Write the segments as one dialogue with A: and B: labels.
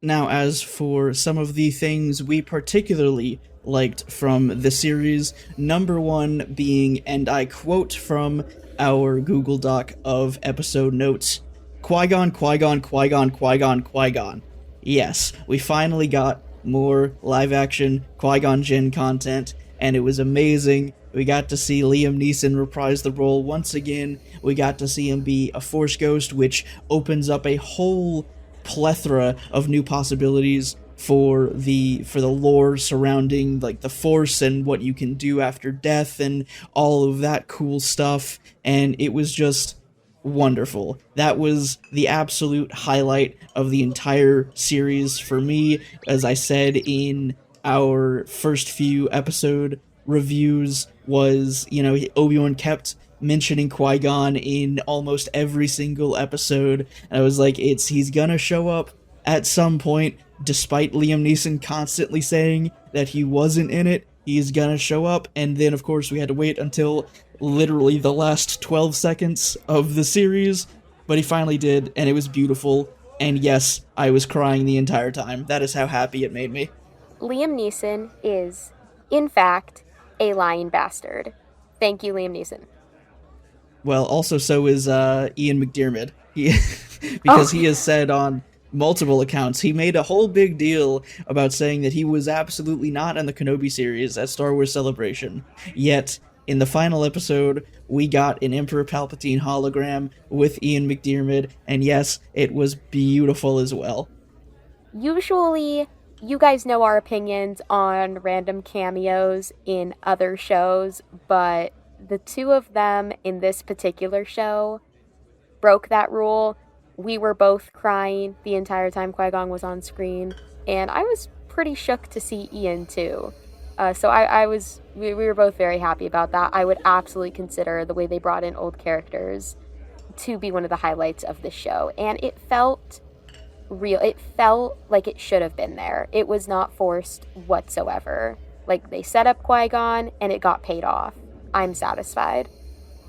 A: Now, as for some of the things we particularly liked from the series, number one being, and I quote from our Google Doc of episode notes, Qui-Gon, Qui-Gon, Qui-Gon, Qui-Gon, Qui-Gon. Yes, we finally got more live-action Qui-Gon Jinn content, and it was amazing. We got to see Liam Neeson reprise the role once again. We got to see him be a Force ghost, which opens up a whole plethora of new possibilities for the lore surrounding like the Force and what you can do after death and all of that cool stuff, and it was just wonderful. That was the absolute highlight of the entire series for me. As I said in our first few episode reviews, was, Obi-Wan kept mentioning Qui-Gon in almost every single episode. And I was like, he's gonna show up at some point, despite Liam Neeson constantly saying that he wasn't in it. He's gonna show up, and then of course we had to wait until literally the last 12 seconds of the series, but he finally did, and it was beautiful, and yes, I was crying the entire time. That is how happy it made me.
B: Liam Neeson is, in fact, a lying bastard. Thank you, Liam Neeson.
A: Well, also so is Ian McDiarmid. Because he has said on multiple accounts, he made a whole big deal about saying that he was absolutely not in the Kenobi series at Star Wars Celebration. Yet, in the final episode, we got an Emperor Palpatine hologram with Ian McDiarmid, and yes, it was beautiful as well.
B: Usually, you guys know our opinions on random cameos in other shows, but the two of them in this particular show broke that rule. We were both crying the entire time Qui-Gon was on screen, and I was pretty shook to see Ian too. We were both very happy about that. I would absolutely consider the way they brought in old characters to be one of the highlights of the show, and it felt real. It felt like it should have been there. It was not forced whatsoever. Like, they set up Qui-Gon, and it got paid off. I'm satisfied.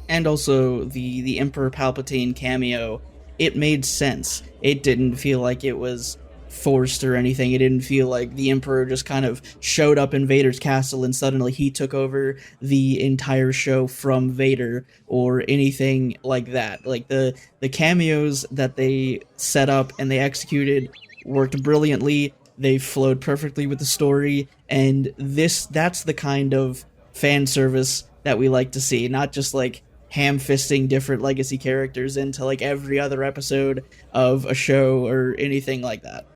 A: And also, the Emperor Palpatine cameo, it made sense. It didn't feel like it was forced or anything. It didn't feel like the Emperor just kind of showed up in Vader's castle and suddenly he took over the entire show from Vader or anything like that. Like, the cameos that they set up and they executed worked brilliantly. They flowed perfectly with the story, and that's the kind of fan service that we like to see, not just like ham-fisting different legacy characters into like every other episode of a show or anything like that.